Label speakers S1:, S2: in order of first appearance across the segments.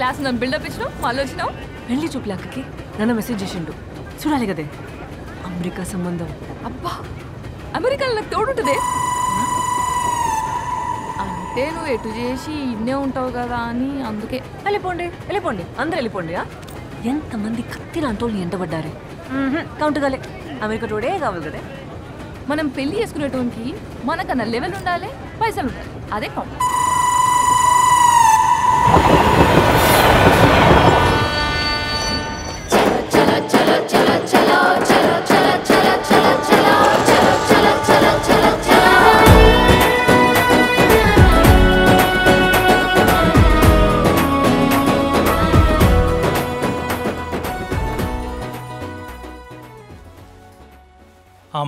S1: Class నన్ను buildup ఇచ్చినావు మళ్ళీ వచ్చినావు.
S2: పెళ్లి చూపులే అక్కకి నన్ను మెసేజ్ చేసిండు చూడాలి కదే. అమెరికా సంబంధం.
S1: అబ్బా అమెరికాలో నాకు తోడుంటుందే. అంటే నువ్వు ఎటు చేసి ఇన్నే ఉంటావు కదా అని అందుకే.
S2: వెళ్ళిపోండి అందరూ వెళ్ళిపోండి. ఎంతమంది కత్తి లాంటోళ్ళు ఎంటబడ్డారే. కౌంట్ కాలే. అమెరికా టోడే కావాలి కదా.
S1: మనం పెళ్లి చేసుకునేటోనికి మనకన్నా లెవెల్ ఉండాలి, పైసలు ఉండాలి. అదే కౌంట్.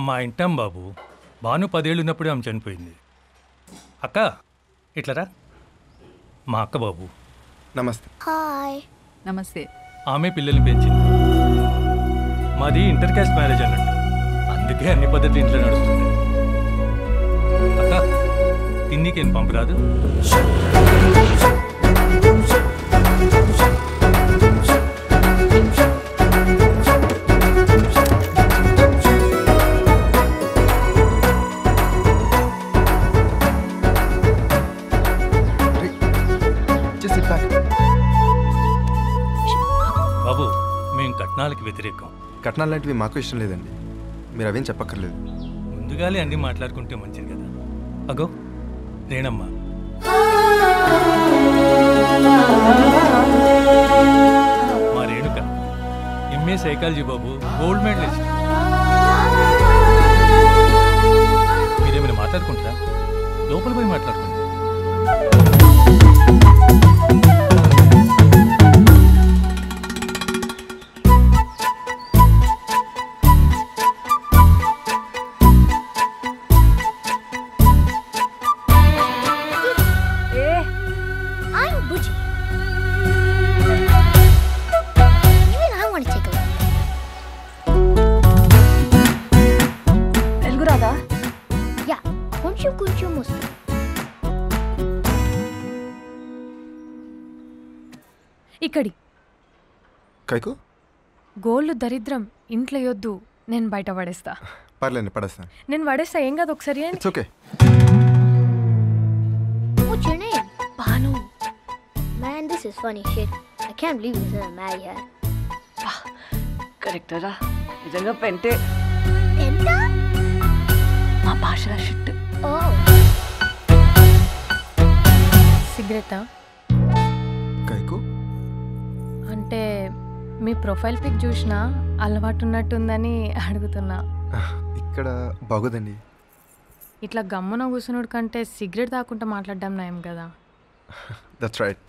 S3: మా ఇంటాం బాబు. భాను 10 ఏళ్ళు ఉన్నప్పుడే ఆమె చనిపోయింది. అక్క ఇట్లరా. మా అక్క బాబు.
S4: నమస్తే.
S1: హాయ్. నమస్తే.
S3: ఆమె పిల్లల్ని పెంచింది. మాది ఇంటర్ క్యాస్ట్ మ్యారేజ్ అన్నట్టు, అందుకే అన్ని పద్ధతులు ఇంట్లో నడుస్తుంది. అక్క తిన్నీకేం పంపరాదు? బాబు మేము కట్నాలకి వ్యతిరేకం.
S4: కట్నాలు లాంటివి మాకు ఇష్టం లేదండి. మీరు అవేం చెప్పక్కర్లేదు.
S3: ముందుగానే అన్నీ మాట్లాడుకుంటే మంచిది కదా. అగో రేణమ్మా. మా రేణుక ఎంఏ సైకాలజీ బాబు, గోల్డ్ మెడలిస్ట్. మీరేమైనా మాట్లాడుకుంటారా? లోపల పోయి మాట్లాడుకుంటారా?
S5: ఇక్కడి
S4: కైకు
S5: గోళ్ళు దరిద్రం ఇంట్లో యొద్దు, నేను బయట పడేస్తా.
S4: పర్లేదు పడేస్తాను.
S5: నేను పడేస్తా, ఏం కాదు. ఒకసారి
S4: it's okay.
S6: What's your name?
S5: Banu.
S6: Man, this is funny shit. I can't believe this is mad here.
S2: కరెక్టరా, నిజంగా పెంటే.
S6: ఎంత?
S2: మా భాషల షిట్.
S6: Oh.
S5: సిగరెటా?
S4: కైకు
S5: అంటే మీ ప్రొఫైల్ పిక్ చూసినా అలవాటు ఉన్నట్టుందని అడుగుతున్నా.
S4: ఇక్కడ బాగోదండి.
S5: ఇట్లా గమ్మున కూర్చున్నాడు కంటే సిగరెట్ తాకుంటా మాట్లాడడం నయం కదా.
S4: That's right.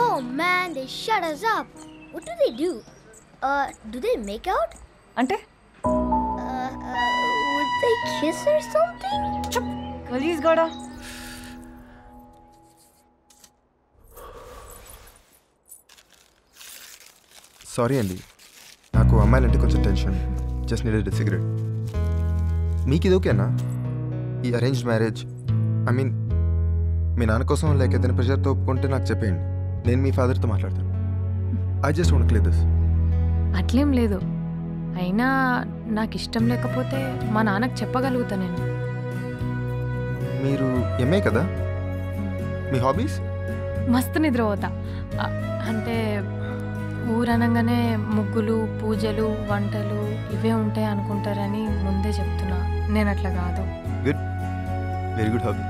S6: Oh man, they shut us up. What do they do? Do they make out?
S2: అంటే
S6: Would they kiss or something?
S2: గలీజ్ గాడా.
S4: సారీ అండి, నాకు అమ్మాయిలంటే కొంచెం టెన్షన్. జస్ట్ నీడెడ్ ఎ సిగరెట్. మీకు ఇది ఓకేనా? ఈ అరేంజ్డ్ మ్యారేజ్, ఐ మీన్ మీ నాన్న కోసం లేక ఏదైనా ప్రెషర్తో ఒప్పుకుంటే నాకు చెప్పేయండి. నేను మీ ఫాదర్తో మాట్లాడతాను. I just want clear this.
S5: అట్లేం లేదు. అయినా నాకు ఇష్టం లేకపోతే మా నాన్నకు చెప్పగలుగుతా నేను.
S4: మీరు ఎంఏ కదా? మీ హాబీస్?
S5: మస్తు నిద్రపోతా. అంటే ఊరనగానే ముగ్గులు, పూజలు, వంటలు ఇవే ఉంటాయి అనుకుంటారని ముందే చెప్తున్నా. నేను అట్లా కాదు.
S4: Good, very good hobby.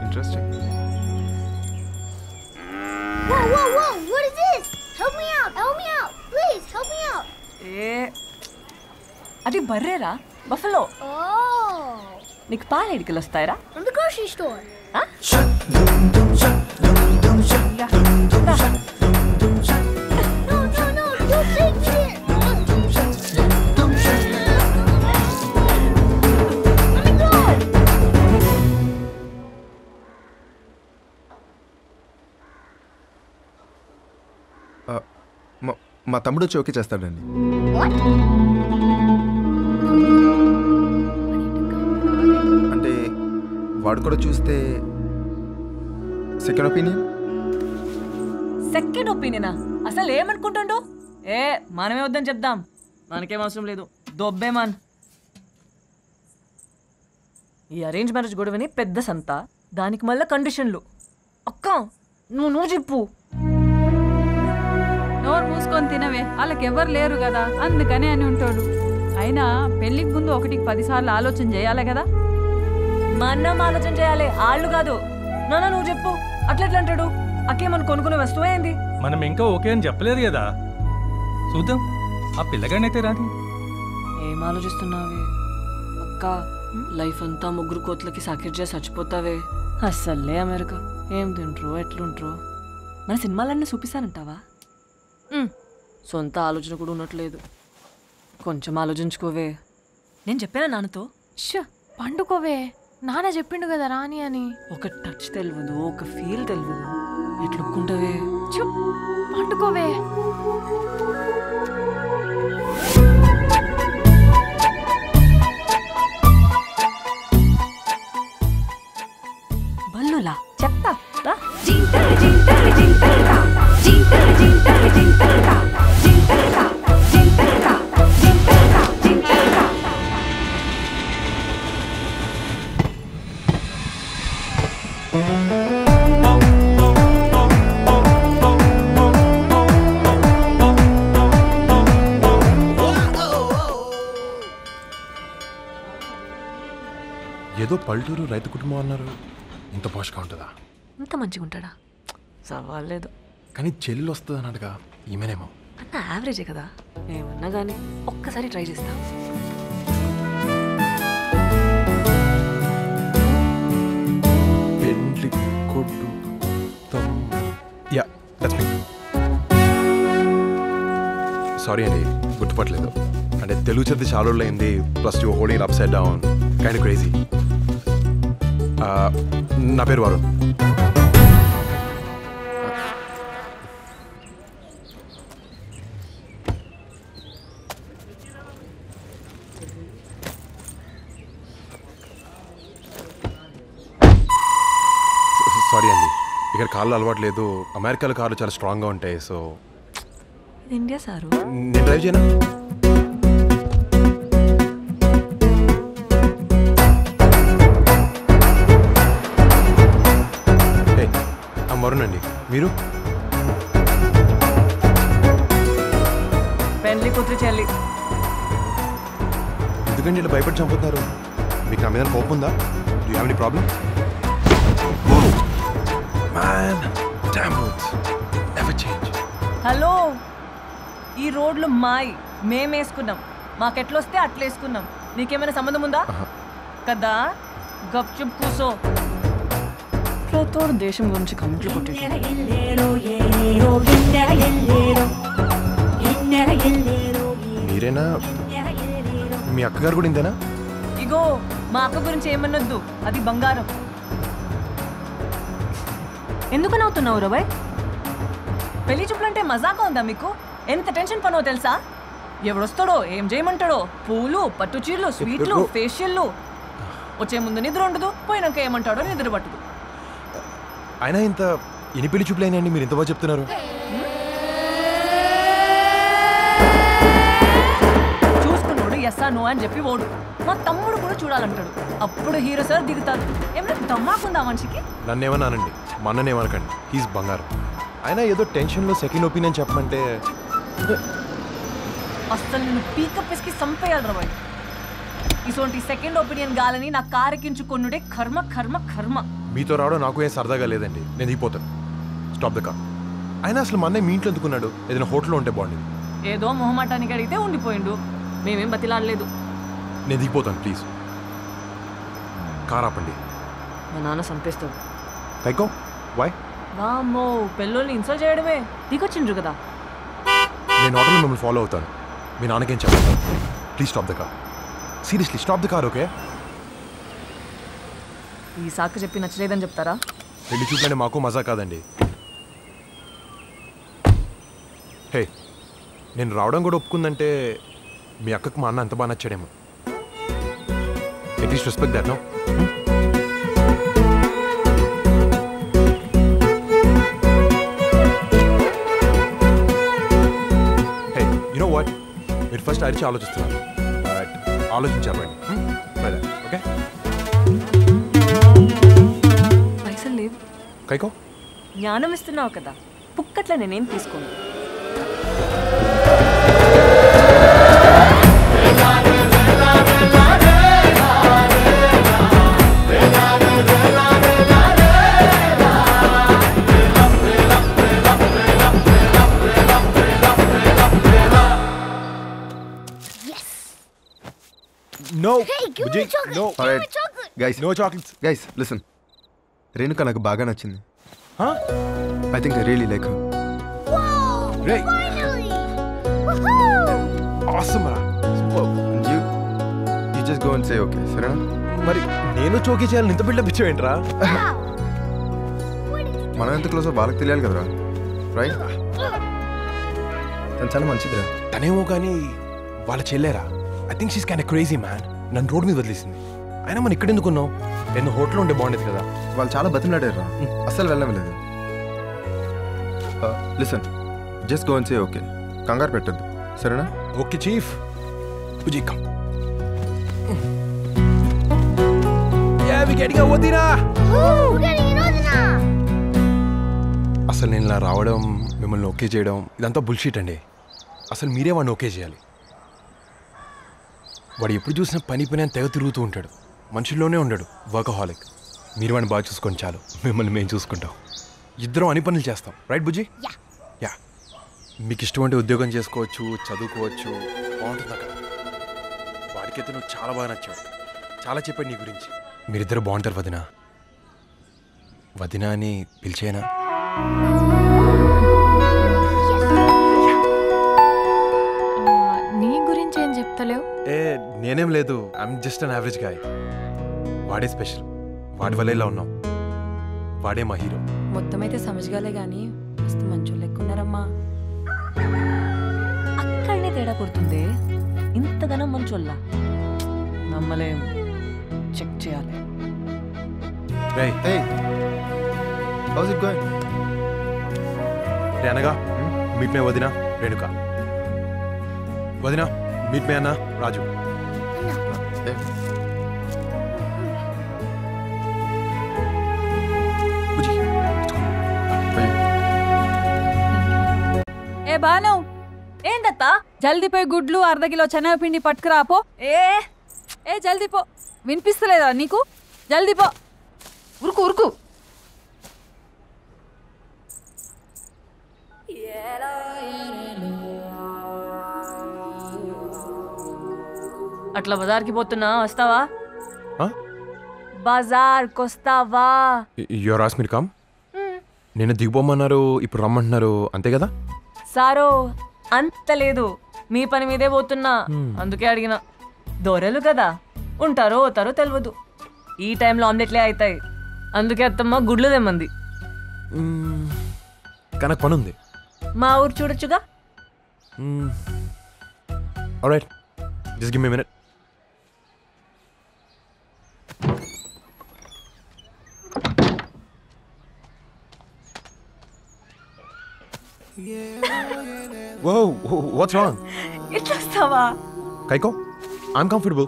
S4: Interesting.
S6: Whoa, whoa, whoa! What is this? Help me out! Help me out! Please, help me out!
S2: అది బర్రేరా, బఫలో.
S6: Oh!
S2: నీకు పాలు ఎడికలు వస్తాయరా?
S6: From the grocery store. No, don't take me there. Let me go.
S4: మా తమ్ముడు వచ్చి okay చేస్తాడండి.
S6: What?
S4: అంటే వాడు కూడా చూస్తే సెకండ్ ఒపీనియన్.
S2: సెకండ్ ఒపీనియనా? అసలు ఏమనుకుంటుండో? మనమే వద్దని చెప్దాం, మనకేం అవసరం లేదు, దొబ్బే మాన్. ఈ అరేంజ్ మ్యారేజ్ గొడవని పెద్ద సంత, దానికి మళ్ళీ కండిషన్లు. అక్క నువ్వు చెప్పు.
S1: నోరు మూసుకొని తినవే, వాళ్ళకి ఎవరు లేరు కదా అందుకనే అని ఉంటాడు. అయినా పెళ్లికి ముందు 1కి 10 సార్లు ఆలోచన చేయాలి కదా.
S2: మనం ఆలోచన చేయాలి, ఆళ్ళు కాదు. నాన్న నువ్వు చెప్పు, అట్లెట్లా అంటాడు? అక్కేమని కొనుక్కునే వస్తువు ఏంది?
S3: మనం ఇంకా ఓకే అని చెప్పలేదు కదా, చూద్దాం. ఆ పిల్లగానైతే రాని.
S2: ఏం ఆలోచిస్తున్నావే అక్క? లైఫ్ అంతా ముగ్గురు కోట్లకి సాకిర్ చేసి చచ్చిపోతావే. అస్సలే అమెరికా ఏం తింట్రో ఎట్లుంట్రో. మన సినిమాలన్నీ చూపిస్తానంటావా? సొంత ఆలోచన కూడా ఉండట్లేదు. కొంచెం ఆలోచించుకోవే. నేను చెప్పానా నాన్నతో?
S5: షో పండుకోవే, నాన్న చెప్పిండు కదా రాని అని.
S2: ఒక టచ్ తెలియదు, ఒక ఫీల్ తెలియదు, ఎట్లుక్కుంటావే?
S5: చుప్ పండుకోవే.
S2: బల్లులా చెప్తా రా.
S7: ఏదో పల్లెటూరు రైతు కుటుంబం అన్నారు, ఇంత పోషగా ఉంటుందా?
S2: ఇంత మంచిగా ఉంటాడా? సవాలేదు.
S7: కానీ చెల్లెలు వస్తుంది అన్నట్టుగా, ఈమెనేమో
S2: అన్న యావరేజే కదా. ఏమన్నా కానీ ఒక్కసారి ట్రై చేస్తా.
S7: పెండ్లి కొట్టు యా దట్స్ మీ. సారీ అండి, గుర్తుపట్టలేదు. అంటే తెలుగు చదివి చాలా రోజులు అయింది, plus you holding up side down kind crazy. నా పేరు వరుణ్. సారీ అండి, ఇక్కడ కార్లు అలవాటు లేదు. అమెరికాలో కార్లు చాలా స్ట్రాంగ్గా ఉంటాయి. సో
S2: ఇది ఇండియా సారు.
S7: నేను డ్రైవ్ చేయనా? వరుణ్ అండి, మీరు?
S2: పెళ్లి కూతురు చెల్లి.
S7: ఎందుకంటే ఇలా భయపడి చంపుతున్నారు? మీకు నా మీద కోపం ఉందా? Do have any problem? Man damn roots never change.
S2: Hello, ఈ రోడ్లు మాయి, మేమేసుకున్నాం. మాకెట్లొస్తే అట్లేసుకున్నాం. నీకేమైనా సంబంధం ఉందా కదా? గప్చుప్ కూసో. తోడు దేశం గురించి కమెంట్లు కొట్టే
S7: మీరేనా? మీ అక్కగారు కూడా ఇంతేనా?
S2: ఇగో మా అక్క గురించి ఏమన్నొద్దు, అది బంగారం. ఎందుకు నవ్వుతున్నావు రాబాయ్? పెళ్లి చూపులంటే మజాగా ఉందా మీకు? ఎంత టెన్షన్ పనో తెలుసా? ఎవడొస్తాడో, ఏం చేయమంటాడో, పూలు, పట్టు చీరలు, స్వీట్లు, ఫేషియల్లు. వచ్చే ముందు నిద్ర ఉండదు, పోయినాక ఏమంటాడో నిద్ర పట్టదు.
S7: అయినా ఇంత ఎన్ని పెళ్లి చూపులు అయినాయండి, మీరు ఇంత బాగా చెప్తున్నారు?
S2: చూసుకున్నాడు ఎస్ఆ నో అని చెప్పి ఓడు. మా తమ్ముడు కూడా చూడాలంటాడు, అప్పుడు హీరో సార్ దిగుతాడు. ఏమైనా దమ్మాకుందా మనిషికి?
S7: నన్ను ఏమన్నానండి, మా అన్నని ఏమనకండి, హీస్ బంగారం. అయినా ఏదో టెన్షన్లో సెకండ్ ఒపీనియన్ చెప్పమంటే
S2: అస్సలు నేను పీకప్ వేసుకి సంపేయాలి రాబాయ్. ఇటువంటి సెకండ్ ఒపీనియన్ గాలని నా కారెక్కించుకొనుడే కర్మ కర్మ కర్మ.
S7: మీతో రావడం నాకు ఏం సరదాగా లేదండి, నేను దిగిపోతాను. Stop the car. అయినా అసలు మా అన్నయ్య మీ ఇంట్లో ఎందుకున్నాడు? ఏదైనా హోటల్లో ఉంటే బాగుండేది.
S2: ఏదో మొహమాటానికి అడిగితే ఉండిపోయిండు, మేమేం బతిలాడలేదు.
S7: నేను దిగిపోతాను ప్లీజ్. కార్ ఆపండి.
S2: మా నాన్న సంపేస్తాడు.
S7: కైకో వై?
S2: వామ్మో, పెళ్ళోళ్ళని ఇన్సల్ట్ చేయడమే. దిగొచ్చిండ్రు కదా.
S7: నేను హోటల్లో మిమ్మల్ని ఫాలో అవుతాను, మీ నాన్నకేం చెప్పండి. Please stop the car. Seriously stop the car. Okay?
S2: ఈ సాకు చెప్పి నచ్చలేదని చెప్తారా?
S7: పెళ్లి చూపులంటే మాకు మజా కాదండి. హే నేను రావడం కూడా ఒప్పుకుందంటే మీ అక్కకు మా అన్న అంత బాగా నచ్చాడేమో. At least respect that no. Hey you know what, మీరు ఫస్ట్ అరిచి ఆలోచిస్తున్నారు, బట్ ఆలోచించాలండి. ఓకే
S2: పైసలు లేవు.
S7: కైకో
S2: జ్ఞానం ఇస్తున్నావు కదా, పుక్కట్ల నేనేం తీసుకోను.
S7: No,
S6: Hey, give me
S7: Bujji,
S6: chocolate.
S7: no.
S6: Give me chocolate.
S7: No chocolates.
S4: Guys listen, Renuka నాకు బాగా నచ్చింది.
S7: Huh?
S4: I think I really like her.
S6: Whoa!
S7: Ray.
S6: Finally! Woohoo!
S7: Awesome, రా.
S4: You just go and say okay, సరేనా?
S7: మరి నేను చోకీ చేయాలని ఇంత buildup ఇచ్చావేంట్రా?
S6: Wow! What did you do?
S4: మనం ఎంత క్లోజో వాళ్ళకి తెలియాలి కదరా, రైట్? తను చాలా మంచిదిరా.
S7: తనేమో కానీ వాళ్ళ చెల్లేరా. I think she's kind crazy man. నన్ను రోడ్ మీద వదిలేసింది. అయినా మనం ఇక్కడ ఎందుకున్నాం? నేను హోటల్లో ఉండే బాగుండేది కదా.
S4: వాళ్ళు చాలా బతిమలాడారు, అస్సలు వెళ్ళలేదు. Listen, just go and say okay, కంగారు పెట్టద్దు, సరేనా?
S7: Okay chief. బుజ్జి కమ్. వదినా
S6: Ooh, we're getting it on now.
S7: అసలు నేను ఇలా రావడం, మిమ్మల్ని ఓకే చేయడం ఇదంతా బుల్షీట్ అండి. అసలు మీరే వాడిని ఓకే చేయాలి. వాడు ఎప్పుడు చూసినా పని అని తెగ తిరుగుతూ ఉంటాడు, మనుషుల్లోనే ఉండడు, వర్కహాలిక్. మీరు వాడిని బాగా చూసుకొని చాలు, మిమ్మల్ని మేము చూసుకుంటాం. ఇద్దరం అన్ని పనులు చేస్తాం, రైట్ బుజ్జి?
S6: Yeah.
S7: యా. మీకు ఇష్టం అంటే ఉద్యోగం చేసుకోవచ్చు, చదువుకోవచ్చు, బాగుంటుంది అక్కడ. వాడికైతే నువ్వు చాలా బాగా నచ్చావు, చాలా చెప్పాడు నీ గురించి. మీరిద్దరు బాగుంటారు వదినా. వదినా అని పిలిచేనా?
S5: నీ గురించి ఏం చెప్తలేవు?
S7: ఏ నేనేం లేదు, I'm just an average guy. వాడే స్పెషల్, వాడి వల్ల ఇలా ఉన్నాం. వాడే మా హీరో.
S2: మొత్తం అయితే సమజ్గాలే గాని మస్తు మంచోళ్ళు ఎక్కున్నారమ్మా. అక్కడనే తేడా కొడుతుంది. ఇంతగానో మంచోళ్ళ నమ్మలేం, చెక్ చేయాలి.
S7: రేయ్
S4: Hey, how's it going?
S7: రే అనగా మీట్ మే వదినా రేణుక. వదినా మీట్ మే అన్న రాజు.
S4: Hey.
S7: బుజ్జి,
S4: Hey.
S1: ఏ బాను,
S2: ఏందత్తా?
S1: జల్దీ పోయి గుడ్లు అర్ధ కిలో శనగపిండి పట్టుకురాపో. ఏ జల్దీ పో, వినిపిస్తలేదా నీకు? జల్దీ పో.
S5: ఉరుకు ఉరుకు.
S2: అట్లా బజార్కి పోతున్నా, వస్తావా? బజార్కి వస్తావా?
S7: యువర్ ఆస్ మీరు కమ్. నేను దిగిపోమన్నారు, ఇప్పుడు రమ్మంటున్నారు, అంతే కదా?
S2: సారో అంత లేదు, మీ పని మీదే పోతున్నా, అందుకే అడిగిన. దొరలు కదా, ఉంటారో పోతారో తెలియదు. ఈ టైంలో ఆమ్లెట్లే అవుతాయి, అందుకే అత్తమ్మ గుడ్లు తెమ్మంది.
S7: కనకు పని ఉంది.
S2: మా ఊరు చూడొచ్చుగా.
S7: Alright, just give me minute. Whoa, what's wrong?
S2: ఎట్లా వస్తావా?
S7: కైకో, ఐఎమ్ కంఫర్టబుల్.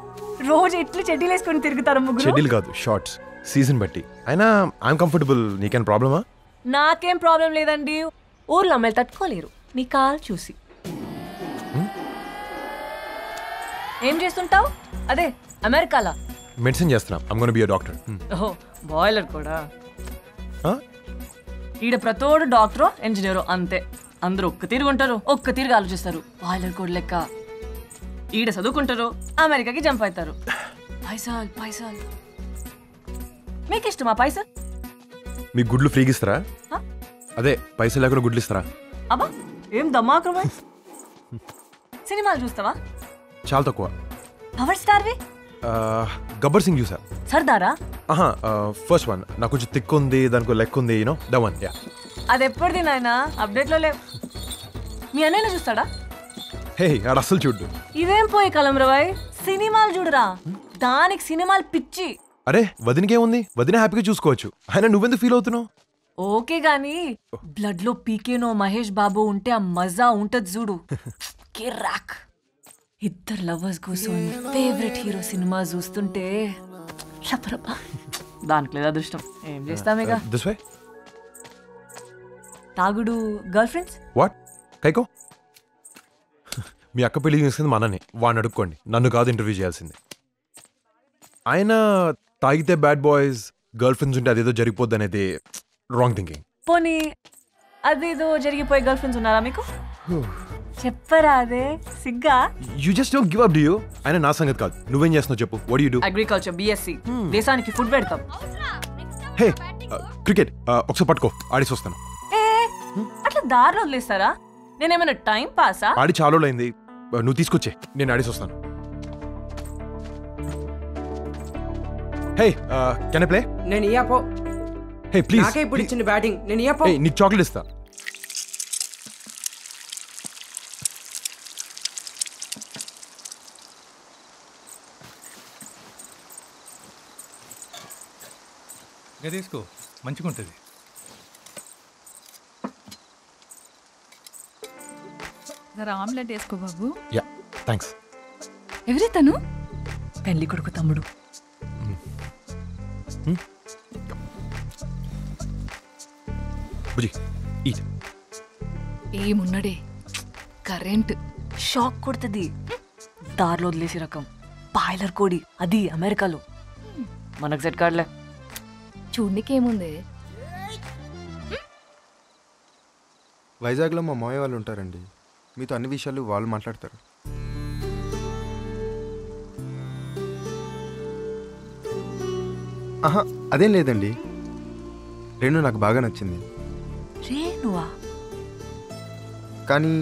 S2: రోజు ఎట్లు చెడ్డీలు వేసుకొని తిరుగుతారు ముగ్గురు.
S7: షెడ్యూల్ కాదు, షార్ట్స్, సీజన్ బట్టి. అయినా ఐఎమ్ కంఫర్టబుల్. నీకేం ప్రాబ్లమా?
S2: నాకేం ప్రాబ్లం లేదండి. ఊర్లో అమ్మాయిలు తట్టుకోలేరు నీ కాల్ చూసి. ఏం చేస్తుంటావు? అదే అమెరికాలా
S7: మెడిసిన్ చేస్తున్నా. I'm gonna B a doctor.
S2: ఓహో, బాయిలర్ కూడా. ఈడ ప్రతోడు డాక్టరో ఇంజనీరో అంతే. అందరూ ఒక్క తీరుగా ఉంటారు, ఒక్క తీరుగా ఆలోచిస్తారు. బాయిలర్ కోడ్ లెక్క. ఈడ చదువుకుంటారు, అమెరికాకి జంప్ అవుతారు. పైసల్ పైసల్. మీకు ఇష్టమా పైసల్?
S7: మీ గుడ్లు ఫ్రీగా ఇస్తారా? అదే పైసలు లేకుండా గుడ్లు ఇస్తారా?
S2: అబ్బా ఏం దమాక్రమా. సినిమాలు చూస్తావా?
S7: చాలా తక్కువ.
S2: పవర్ స్టార్వి?
S7: గబ్బర్ సింగ్ చూసా.
S2: సర్దారా?
S7: ఆహా, ఫస్ట్ వన్. నాకు కొంచెం తిక్కు ఉంది, దానికి లెక్క ఉంది, యూనో ద వన్. యా.
S2: అది ఎప్పటిది నాయనా, అప్డేట్లో లేవు. మీ అన్నయ్య చూస్తాడా?
S7: హే ఆడ అస్సలు చూడు.
S2: ఇదేం పోయి కలంరవాయ్, సినిమాలు చూడరా, దానికి సినిమాలు పిచ్చి.
S7: అరే వదినకేముంది, వదిన హ్యాపీగా చూసుకోవచ్చు. ఆయన నువ్వెందుకు ఫీల్ అవుతున్నావు?
S2: ఓకే గాని బ్లడ్ లో పీకేనో మహేష్ బాబు ఉంటే ఆ మజా ఉంటది చూడు. కిరాక్. ఇద్దరు లవర్స్ కోసం ఫేవరెట్ హీరో సినిమా చూస్తుంటే లపరపా. దానికి లేదా అదృష్టం, ఏం చేస్తామేగా.
S7: This way.
S2: తాగుడు గర్ల్ ఫ్రెండ్స్.
S7: వాట్ కైకో? మీ అక్క పెళ్లి చేసుకుంది మా అన్నని, వాడిని అడుక్కోండి, నన్ను కాదు ఇంటర్వ్యూ చేయాల్సింది. ఆయన తాగితే బ్యాడ్ బాయ్స్, గర్ల్ ఫ్రెండ్స్ ఉంటే అదేదో జరిగిపోద్ది అనేది రాంగ్ థింకింగ్.
S2: పోనీ అదేదో జరిగిపోయే గర్ల్ ఫ్రెండ్స్ ఉన్నారా మీకు? చెప్పరా అదే సిగ్గా.
S7: You just don't give up do you. ఆయన నా సంగతి కాదు, నువ్వేం చేస్తున్నావు చెప్పు. What you do?
S2: Agriculture BSc, దేశానికి ఫుడ్ పెడతాం.
S7: హే క్రికెట్ ఒకసారి పట్టుకో, ఆడేసి వస్తాను.
S2: అట్లా దారిలో వదిలేస్తారా? నేనేమైనా టైం పాసా?
S7: ఆడి చాలా అయింది, నువ్వు తీసుకొచ్చే, నేను ఆడేసి వస్తాను. హే కెన్ ఐ ప్లే?
S8: నేను ఇయ్యపో.
S7: Hey please.
S8: నాకే ఇప్పుడు ఇచ్చిన బ్యాటింగ్, నేను ఇయ్యపో.
S7: హే నీకు చాక్లెట్ ఇస్తా.
S3: గదేసుకో, మంచిగా ఉంటుంది.
S1: జరా ఆమ్లెట్ వేసుకో బాబు.
S7: Yeah thanks.
S1: ఎవరి తను?
S2: పెళ్లి కొడుకు తమ్ముడు.
S7: బుజ్జి ఈట్.
S5: ఏమున్నడే కరెంట్
S2: షాక్ కొడుతుంది. దారిలో వదిలేసి రకం బాయిలర్ కోడి, అది అమెరికాలో. మనకు సెట్ కాడలే.
S5: చూడ్నికేముంది.
S4: వైజాగ్లో మా మామయ్య వాళ్ళు ఉంటారండి, మీతో అన్ని విషయాలు వాళ్ళు మాట్లాడతారు. ఆహా అదేం లేదండి, రేణు నాకు బాగా నచ్చింది.
S2: రేణువా?
S4: కానీ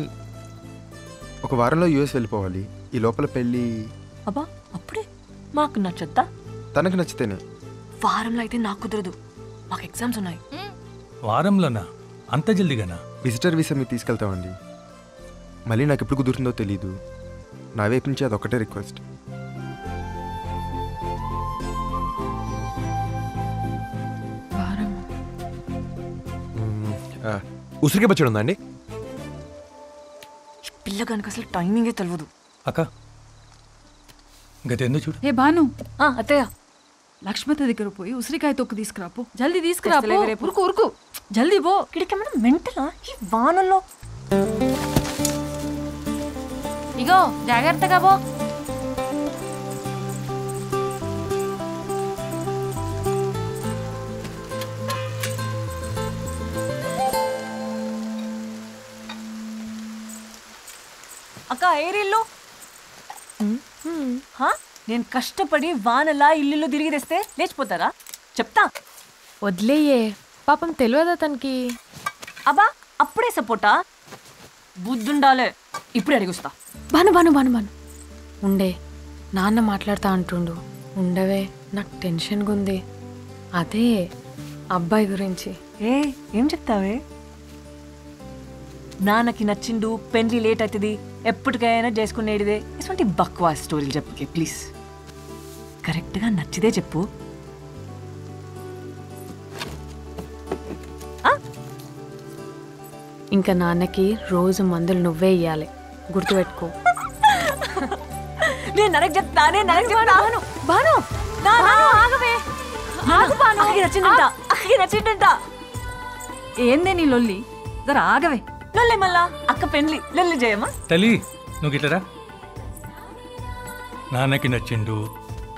S4: ఒక వారంలో యూఎస్ వెళ్ళిపోవాలి, ఈ లోపల పెళ్ళి.
S2: అబ్బా అప్పుడే? మాకు నచ్చద్దా?
S4: తనకు నచ్చితేనే.
S2: వారంలో అయితే నాకు కుదరదు, మాకు ఎగ్జామ్స్ ఉన్నాయి.
S3: వారంలోనా? అంత జల్దిగానా?
S4: విజిటర్ వీసా మీరు తీసుకెళ్తామండి, మళ్ళీ నాకు ఎప్పుడు కుదురుతుందో తెలీదు. నా వైపు నుంచి అదొక్కటే రిక్వెస్ట్.
S7: ఉసిరికే పచ్చడి ఉందా అండి?
S2: పిల్ల కనుక అసలు టైమింగే తెలియదు.
S3: అక్క గతేందో చూడు.
S1: ఏ భాను,
S2: అత్తయ్య
S1: లక్ష్మత దగ్గర పోయి ఉసిరికాయ తొక్కు తీసుకురాపో. జల్దీ తీసుకురాపో.
S2: తెస్తలేవే రేపు.
S1: ఉరుకు ఉరుకు, జల్దీ పో.
S2: ఇక్కడికేమైనా మెంటలా ఈ వానల్లో?
S5: ఇగో జాగ్రత్తగా పో.
S2: అక్క ఏరిల్లు? నేను కష్టపడి వానలా ఇల్లు తిరిగి తెస్తే లేచిపోతారా? చెప్తా.
S5: వదిలేయే, పాపం తెలియదా తనకి.
S2: అబ్బా అప్పుడే సపోర్టా? బుద్ధుండాలే. ఇప్పుడే అడిగిస్తా.
S5: బాను బాను బాను బాను ఉండే, నాన్న మాట్లాడతా అంటుండు. ఉండవే, నాకు టెన్షన్గా ఉంది. అదే అబ్బాయి గురించి.
S2: ఏం చెప్తావే? నాన్నకి నచ్చిండు, పెళ్లి లేట్ అవుతుంది, ఎప్పటికైనా చేసుకునేటిదే. ఇటువంటి బక్వా స్టోరీలు చెప్పుకే ప్లీజ్. కరెక్ట్గా నచ్చిదే చెప్పు.
S5: ఇంకా నాన్నకి రోజు మందులు నువ్వే ఇయ్యాలి, గుర్తుపెట్టుకో.
S2: నేను ననకు చెప్తానే, ననకు చెప్తాను. బాను ఆగవే. నచ్చిందంట, నచ్చిందంట.
S1: ఏందే నీ లొల్లి? జరా ఆగవే.
S2: లొల్లి మళ్ళా అక్క పెళ్లి లొల్లి చేయమా?
S3: తల్లి నువ్వు గిట్లరా. నాన్నకి నచ్చిండు,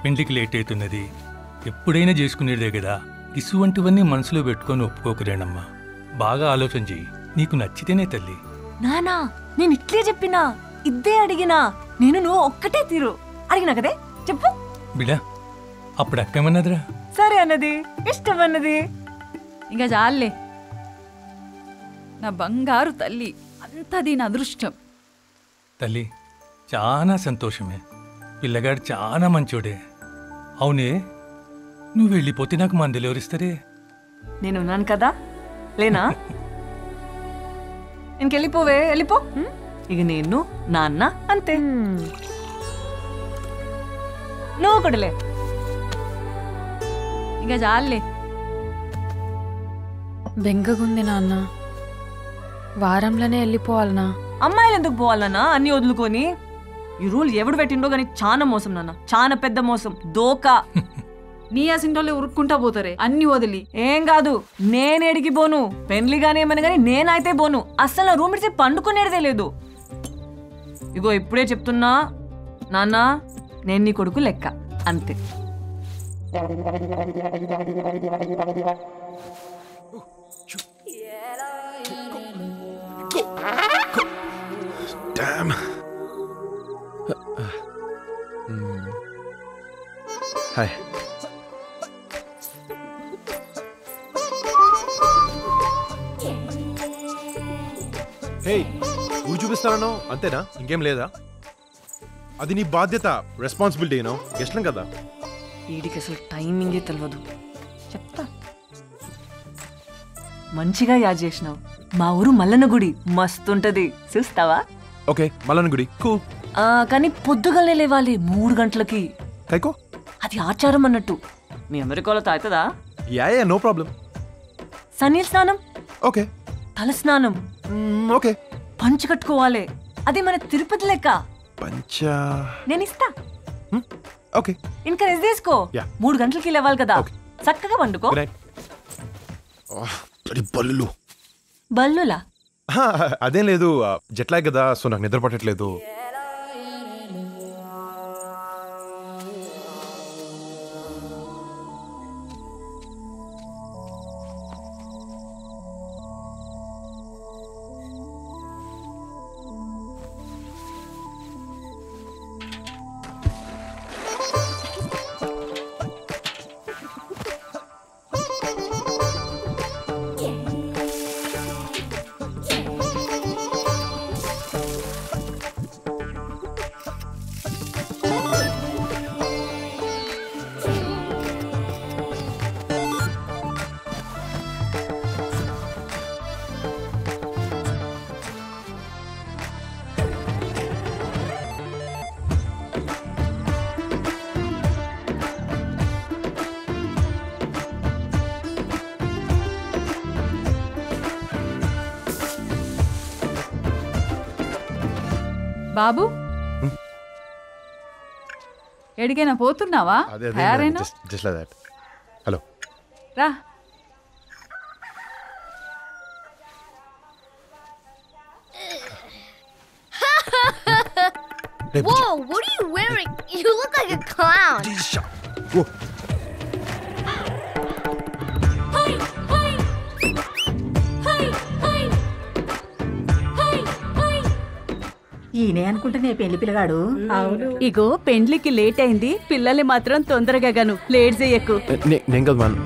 S3: పెండ్లికి లేట్ అవుతున్నది, ఎప్పుడైనా చేసుకునేదే కదా. ఇసువంటివన్నీ మనసులో పెట్టుకొని ఒప్పుకోకరేనమ్మా. బాగా ఆలోచన చెయ్యి, నీకు నచ్చితేనే తల్లి.
S2: నానా నేను ఇట్లే చెప్పినా, ఇద్దే అడిగినా. నేను నువ్వు ఒక్కటే తీరు అడిగినా కదే. చెప్పు
S3: బిడా. అప్పుడు అక్కేమన్నదిరా?
S2: సరే అన్నది, ఇష్టం అన్నది.
S1: ఇంకా చాలే. నా బంగారు తల్లి, అంతా దీని అదృష్టం.
S3: తల్లి చాలా సంతోషమే, పిల్లగాడు చాలా మంచోడే. అవునే, నువ్వు వెళ్ళిపోతే నాకు మందులు ఎవరిస్తారే?
S2: నేనున్నాను కదా, లేనా? ఇంకెళ్ళిపోవే, వెళ్ళిపో. ఇక నేను నాన్న అంతే. నువ్వు ఒకటిలే.
S1: ఇంకా చాలులే.
S5: బెంగగుంది నాన్న, వారంలోనే వెళ్ళిపోవాలనా?
S2: అమ్మాయిలు ఎందుకు పోవాలన్నా అన్ని వదులుకొని? ఈ రూల్ ఎవడు పెట్టిండో గానీ చాలా మోసం నాన్న, చాలా పెద్ద మోసం, దోకా.
S1: నీ అసింటోళ్ళే ఉరుక్కుంటా పోతారే అన్ని వదిలి.
S2: ఏం కాదు, నేనేడికి పోను. పెళ్లి గానీ ఏమని గానీ నేనైతే పోను. అస్సలు రూమ్ ఇడిచి పండుకునేదే లేదు. ఇగో ఇప్పుడే చెప్తున్నా నాన్న, నేను నీ కొడుకు లెక్క అంతే.
S7: హాయ్. హే, నువ్వు చూపిస్తానో అంతేనా? ఇంకేం లేదా? అది నీ బాధ్యత, రెస్పాన్సిబిలిటీ. గెస్ట్లం కదా.
S2: వీడికి అసలు టైమింగే తెలియదు. చెప్తా. మంచిగా యాద్ చేసినావు. మా ఊరు మల్లన్న గుడి మస్తుంటది, చూస్తావా?
S7: ఓకే, మల్లన్న గుడి కూల్.
S2: కానీ పొద్దుగాలే లేవాలి 3 గంటలకి.
S7: కైకో,
S2: అది ఆచారం అన్నట్టు. మీ అమెరికాలో తాగుతుందా?
S7: Yeah, no problem.
S2: సన్నీల్ స్నానం,
S7: ఓకే.
S2: తల స్నానం,
S7: ఓకే.
S2: పంచు కట్టుకోవాలి. అది మన తిరుపతి లెక్క.
S7: పంచా
S2: నేను ఇస్తా.
S7: ఓకే.
S2: ఇంకా రెస్ట్ తీసుకో. 3 గంటలకి లేవాలి కదా, చక్కగా పండుకో.
S7: బల్లులు
S2: బల్లులా?
S7: అదేం లేదు, జెట్లాగ్ కదా, సో నాకు నిద్ర పట్టట్లేదు.
S1: బాబు, ఎడికైనా పోతున్నావా? తయారైనా?
S7: హలో,
S1: రా.
S6: Whoa, what are you wearing? You look like a clown.
S7: Whoa.
S8: ఈయనే అనుకుంటేనే పెళ్లి పిల్లగాడు.
S9: ఇగో పెండ్లికి లేట్ అయింది, పిల్లల్ని మాత్రం తొందరగా గాను లేట్ చేయకు.
S7: నేను కదా మ్యామ్.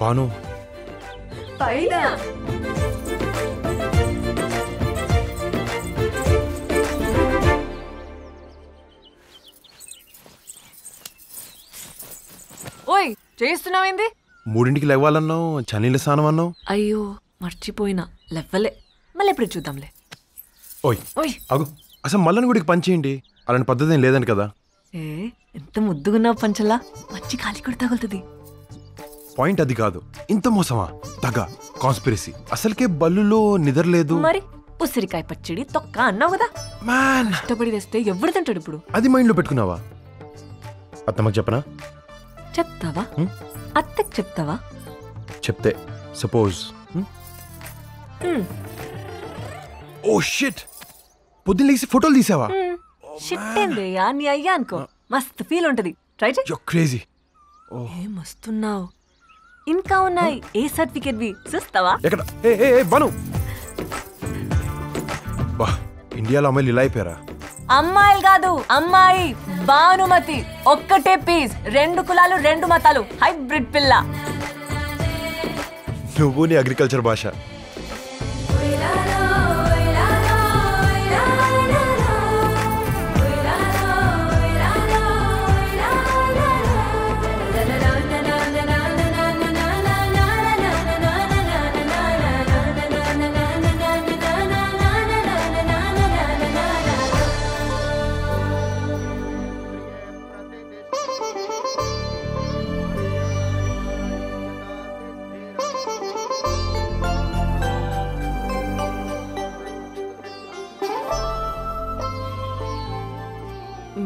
S7: బాను,
S2: పైన ఓయ్ చేస్తున్నావేంది?
S7: 3ంటికి లేవాలన్నావు, చన్నీళ్ళ స్నానం అన్నావు.
S2: అయ్యో మర్చిపోయినా, లెవ్వలే. మళ్ళీ ఎప్పుడు చూద్దాంలే.
S7: ఓయ్ అగు, అసలు మల్లని గుడికి పని చేయండి. అలాంటి పద్ధతి ఏం లేదండి కదా.
S2: ఏ ఎంత ముద్దుగున్నావు పంచలా, మంచి కాలి కూడా తగులుతుంది.
S7: పాయింట్ అది కాదు. ఇంత మోసమా, తగ, కాన్స్పిరసీ. అసలుకే బల్లులో నిద్రలేదు.
S2: మరి ఉసిరికాయ పచ్చడి తొక్క అన్నావు కదా, ఇష్టపడి తెస్తే ఎవడు తింటాడు ఇప్పుడు?
S7: అది మైండ్లో పెట్టుకున్నావా? అత్తమ్మకి చెప్పనా?
S2: చెప్తావా? అత్తకి చెప్తావా?
S7: చెప్తే సపోజ్. ఓ షిట్, పొద్దున్న లేసి ఫోటోలు తీసావా?
S2: షిట్ ఏందయ్యా, నీ అయ్యా అనుకో, మస్తు ఫీల్ ఉంటది. ట్రై చేయి.
S7: You crazy.
S2: ఏం వస్తున్నావు? ఇంకా ఉన్నాయి. ఏ సర్టిఫికేట్ వి చూస్తావా?
S7: ఎక్కడ? బను, బా, ఇండియాలో అమ్మాయిలు ఇలా అయిపోయారా?
S2: అమ్మాయిలు కాదు, అమ్మాయి భానుమతి. ఒక్కటే పీస్, 2 కులాలు 2 మతాలు, హైబ్రిడ్ పిల్ల.
S7: నువ్వు నీ అగ్రికల్చర్ భాష.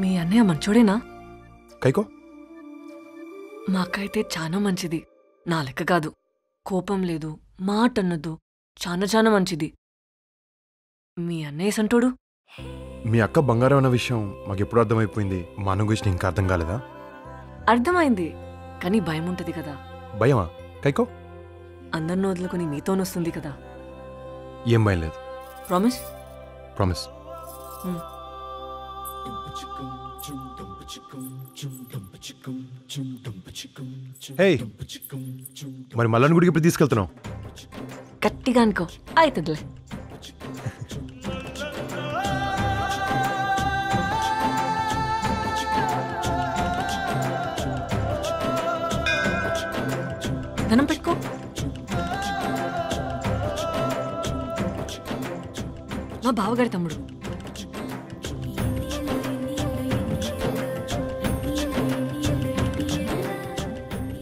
S2: మీ అన్నయ్య మంచోడేనా?
S7: కైకో
S2: మా అక్క అయితే చాలా మంచిది. నా లెక్క కాదు, కోపం లేదు, మాట అన్నదు, చాలా మంచిది. మీ అన్నయ్య సంటోడు?
S7: మీ అక్క బంగారం అన్న విషయం మాకెప్పుడు అర్థమైపోయింది. మా అన్న గురించి ఇంకా అర్థం కాలేదా?
S2: అర్థమైంది, కానీ భయం ఉంటది కదా.
S7: భయమా కైకో?
S2: అందరిని వదులుకొని మీతోనొస్తుంది కదా.
S7: ఏం భయం లేదు.
S2: ప్రామిస్?
S7: ప్రామిస్. హే, మరి మల్లన్న గుడికి ఇప్పుడు తీసుకెళ్తున్నావు?
S2: గట్టిగా అనుకో, అవుతుందిలే. ధనం పెట్టుకో. మా బావగారి తమ్ముడు.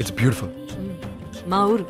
S7: It's beautiful.
S2: మా ఊరు.